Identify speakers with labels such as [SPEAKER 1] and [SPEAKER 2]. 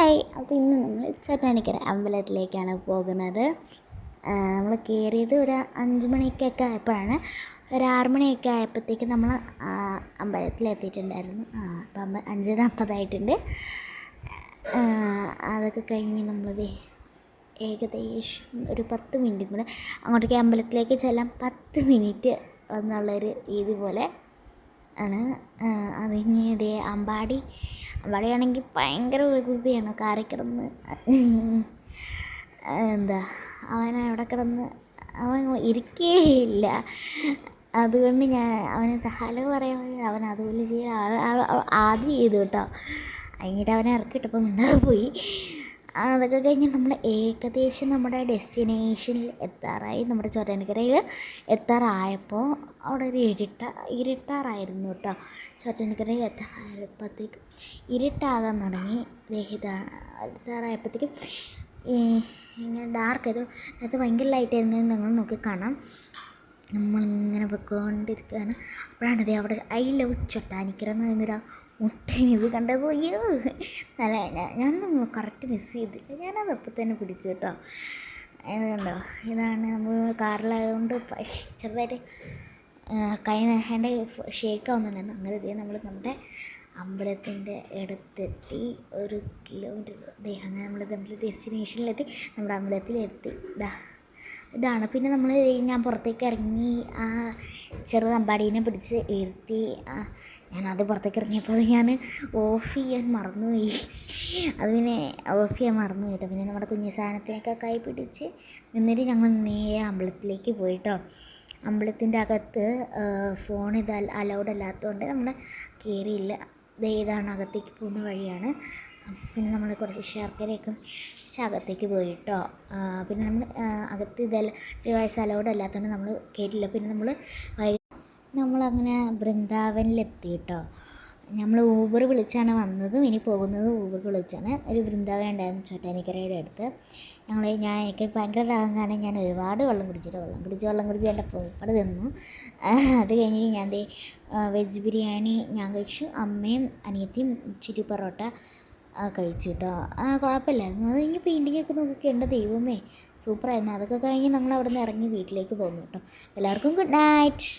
[SPEAKER 1] Hi. അപ്പോൾ ഇന്ന് നമ്മൾ ചോറ്റാനിക്കര അമ്പലത്തിലേക്കാണ് പോകുന്നത്. നമ്മൾ കയറിയത് ഒരു 5 മണിക്കൊക്കെ ആയപ്പോഴാണ്. ഒരു 6 മണിയൊക്കെ ആയപ്പോഴത്തേക്ക് നമ്മൾ അമ്പലത്തിലെത്തിയിട്ടുണ്ടായിരുന്നു. അപ്പം 5:40 അതൊക്കെ കഴിഞ്ഞ് നമ്മളത് ഏകദേശം ഒരു 10 മിനിറ്റും കൂടെ അങ്ങോട്ടേക്ക് അമ്പലത്തിലേക്ക് ചെല്ലാൻ 10 മിനിറ്റ് എന്നുള്ളൊരു രീതി പോലെ ആണ്. അത് കഴിഞ്ഞ് ഇതേ അമ്പാടിയാണെങ്കിൽ ഭയങ്കര വികൃതിയാണ്. കാറി കിടന്ന് അവൻ അവിടെ കിടന്ന് അവൻ ഇരിക്കുകയില്ല. അതുകൊണ്ട് അവന് ഹലോ പറയാൻ അവൻ അതുപോലെ ആദ്യം ചെയ്തു കേട്ടോ. കഴിഞ്ഞിട്ട് അവനെ ഇറക്കിയിട്ടപ്പോൾ മിണ്ടാതെ പോയി. അതൊക്കെ കഴിഞ്ഞ് നമ്മൾ ഏകദേശം നമ്മുടെ ഡെസ്റ്റിനേഷനിൽ എത്താറായി. നമ്മുടെ ചോറ്റാനിക്കരയിൽ എത്താറായപ്പോൾ അവിടെ ഒരു ഇരുട്ടാറായിരുന്നു കേട്ടോ. ചോറ്റാനിക്കരയിൽ എത്താറായപ്പോഴത്തേക്കും ഇരുട്ടാകാൻ തുടങ്ങി. എത്താറായപ്പോഴത്തേക്കും ഇങ്ങനെ ഡാർക്ക് ആയത്. അത് ഭയങ്കര ലൈറ്റായിരുന്നു. നിങ്ങൾ നോക്കി കാണാം. നമ്മളിങ്ങനെ പോയിക്കൊണ്ടിരിക്കുകയാണ്. അപ്പോഴാണ് ഇത് അവിടെ ഐ ലവ് ചോറ്റാനിക്കര എന്ന് പറയുന്നൊരു മുട്ടേന് ഇത് കണ്ടത്. അയ്യോ നല്ല ഞാനൊന്നും കറക്റ്റ് മിസ് ചെയ്തില്ല. ഞാനത് അപ്പം തന്നെ പിടിച്ചു കേട്ടോ. ഇത് കണ്ടോ, ഇതാണ് നമ്മൾ കാറിലായതുകൊണ്ട് ചെറുതായിട്ട് കൈ എൻ്റെ ഷേക്ക് ആവുന്നുണ്ടായിരുന്നു. അങ്ങനെ ഇതേ നമ്മൾ നമ്മുടെ അമ്പലത്തിൻ്റെ അടുത്തെത്തി. 1 കിലോമീറ്റർ അങ്ങനെ നമ്മുടെ ഡെസ്റ്റിനേഷനിലെത്തി. നമ്മുടെ അമ്പലത്തിലെത്തി. ഇതാണ്. പിന്നെ ഞാൻ പുറത്തേക്ക് ഇറങ്ങി. ചെറുതമ്പാടീനെ പിടിച്ച് ഇരുത്തി. ഞാനത് പുറത്തേക്ക് ഇറങ്ങിയപ്പോൾ ഞാൻ ഓഫ് ചെയ്യാൻ മറന്നുപോയി. പിന്നെ കേട്ടോ. പിന്നെ നമ്മുടെ കുഞ്ഞു സാധനത്തിനൊക്കെ കൈ പിടിച്ച് നിന്നിട്ട് ഞങ്ങൾ നേരെ അമ്പലത്തിലേക്ക് പോയിട്ടോ. അമ്പലത്തിൻ്റെ അകത്ത് ഫോൺ അലൗഡ് അല്ലാത്തതുകൊണ്ട് നമ്മൾ കയറിയില്ല. ഇതാണ് അകത്തേക്ക് പോകുന്ന വഴിയാണ്. പിന്നെ നമ്മൾ കുറച്ച് ശർക്കരയൊക്കെ അകത്തേക്ക് പോയിട്ടോ. പിന്നെ നമ്മൾ അകത്ത് ഡിവൈസ് അലൗഡ് അല്ലാത്തതുകൊണ്ട് നമ്മൾ കയറ്റില്ല. പിന്നെ നമ്മളങ്ങനെ ബൃന്ദാവനിലെത്തി കേട്ടോ. നമ്മൾ ഊബർ വിളിച്ചാണ് വന്നതും ഇനി പോകുന്നത് ഊബർ വിളിച്ചാണ്. ഒരു ബൃന്ദാവൻ ഉണ്ടായിരുന്നു ചോറ്റാനിക്കരയുടെ അടുത്ത്. എനിക്ക് ഭയങ്കര ദാഹം കാരണം ഞാൻ ഒരുപാട് വെള്ളം കുടിച്ച് എൻ്റെ പൂപ്പട് തിന്നു. അത് കഴിഞ്ഞിട്ട് ഞാൻ വെജ് ബിരിയാണി ഞാൻ കഴിച്ചു. അമ്മയും അനിയത്തിയും ചിരി പൊറോട്ട കഴിച്ചു കേട്ടോ. കുഴപ്പമില്ലായിരുന്നു. അത് കഴിഞ്ഞ് പെയിൻറ്റിങ്ങൊക്കെ നോക്കി എൻ്റെ ദൈവമേ സൂപ്പറായിരുന്നു. അതൊക്കെ കഴിഞ്ഞ് ഞങ്ങൾ അവിടെ നിന്ന് ഇറങ്ങി വീട്ടിലേക്ക് പോകുന്നു കേട്ടോ. എല്ലാവർക്കും ഗുഡ് നൈറ്റ്.